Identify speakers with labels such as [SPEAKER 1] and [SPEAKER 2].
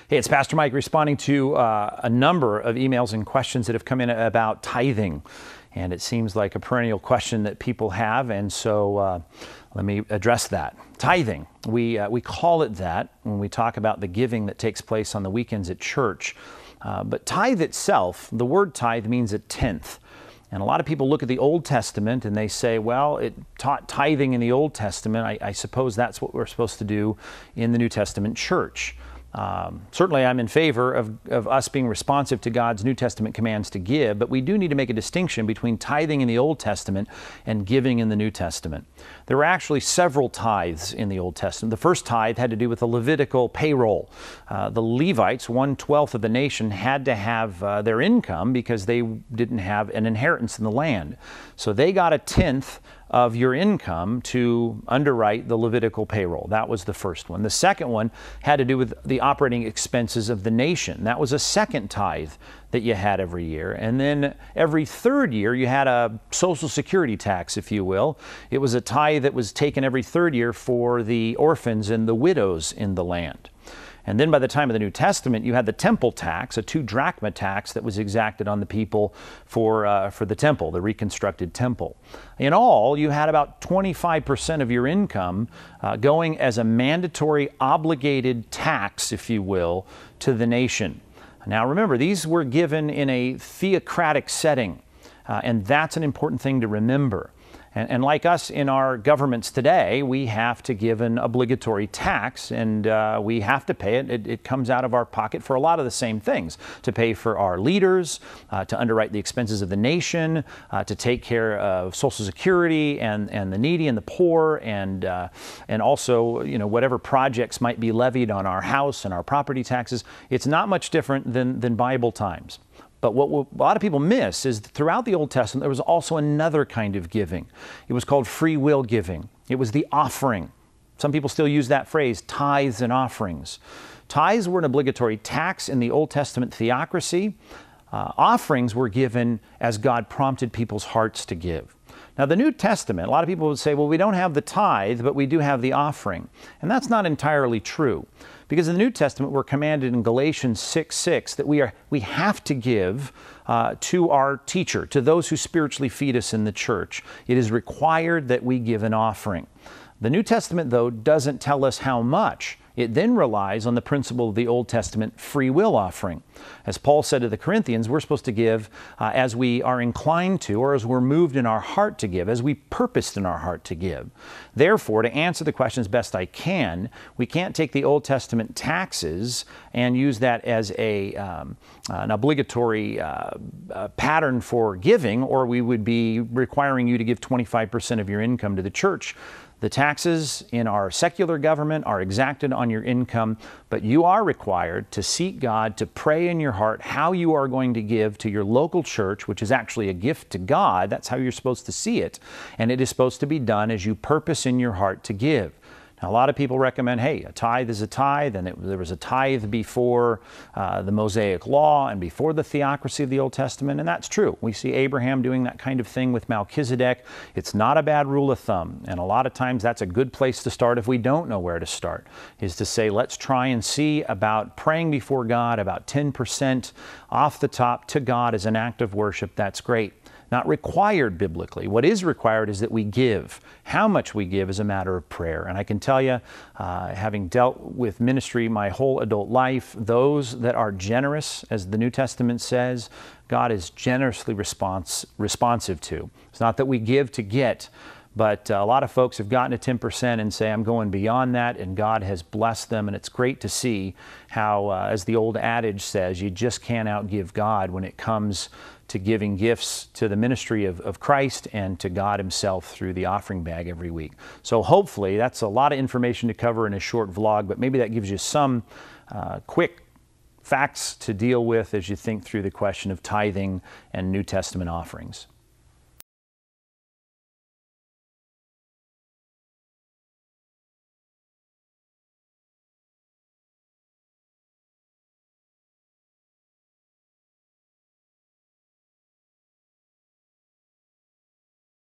[SPEAKER 1] Hey, it's Pastor Mike responding to a number of emails and questions that have come in about tithing. And it seems like a perennial question that people have, and so let me address that. Tithing, we call it that when we talk about the giving that takes place on the weekends at church. But tithe itself, the word tithe means a tenth. And a lot of people look at the Old Testament and they say, well, it taught tithing in the Old Testament. I suppose that's what we're supposed to do in the New Testament church. Certainly I'm in favor of us being responsive to God's New Testament commands to give, but we do need to make a distinction between tithing in the Old Testament and giving in the New Testament. There were actually several tithes in the Old Testament. The first tithe had to do with the Levitical payroll. The Levites, 1/12 of the nation, had to have their income because they didn't have an inheritance in the land. So they got a tenth of your income to underwrite the Levitical payroll. That was the first one. The second one had to do with the operating expenses of the nation. That was a second tithe that you had every year. And then every third year you had a Social Security tax, if you will. It was a tithe that was taken every third year for the orphans and the widows in the land. And then by the time of the New Testament, you had the temple tax, a 2 drachma tax that was exacted on the people for the temple, the reconstructed temple. In all, you had about 25% of your income going as a mandatory obligated tax, if you will, to the nation. Now remember, these were given in a theocratic setting, and that's an important thing to remember. And like us in our governments today, we have to give an obligatory tax, and we have to pay it. It comes out of our pocket for a lot of the same things, to pay for our leaders, to underwrite the expenses of the nation, to take care of Social Security and the needy and the poor, and also, you know, whatever projects might be levied on our house and our property taxes. It's not much different than Bible times. But what a lot of people miss is that throughout the Old Testament, there was also another kind of giving. It was called free will giving. It was the offering. Some people still use that phrase, tithes and offerings. Tithes were an obligatory tax in the Old Testament theocracy. Offerings were given as God prompted people's hearts to give. Now, the New Testament, a lot of people would say, well, we don't have the tithe, but we do have the offering. And that's not entirely true. Because in the New Testament, we're commanded in Galatians 6:6 that we have to give to our teacher, to those who spiritually feed us in the church. It is required that we give an offering. The New Testament, though, doesn't tell us how much. It then relies on the principle of the Old Testament free will offering. As Paul said to the Corinthians, we're supposed to give as we are inclined to, or as we're moved in our heart to give, as we purposed in our heart to give. Therefore, to answer the question as best I can, we can't take the Old Testament taxes and use that as an obligatory pattern for giving, or we would be requiring you to give 25% of your income to the church. The taxes in our secular government are exacted on your income, but you are required to seek God, to pray in your heart how you are going to give to your local church, which is actually a gift to God. That's how you're supposed to see it. And it is supposed to be done as you purpose in your heart to give. Now, a lot of people recommend, hey, a tithe is a tithe, and there was a tithe before the Mosaic Law and before the theocracy of the Old Testament, and that's true. We see Abraham doing that kind of thing with Melchizedek. It's not a bad rule of thumb, and a lot of times that's a good place to start if we don't know where to start, is to say, let's try and see about praying before God, about 10% off the top to God as an act of worship. That's great. Not required biblically. What is required is that we give. How much we give is a matter of prayer. And I can tell you, having dealt with ministry my whole adult life, those that are generous, as the New Testament says, God is generously responsive to. It's not that we give to get, but a lot of folks have gotten to 10% and say, I'm going beyond that, and God has blessed them. And it's great to see how, as the old adage says, you just can't outgive God when it comes to giving gifts to the ministry of Christ and to God Himself through the offering bag every week. So hopefully, that's a lot of information to cover in a short vlog, but maybe that gives you some quick facts to deal with as you think through the question of tithing and New Testament offerings.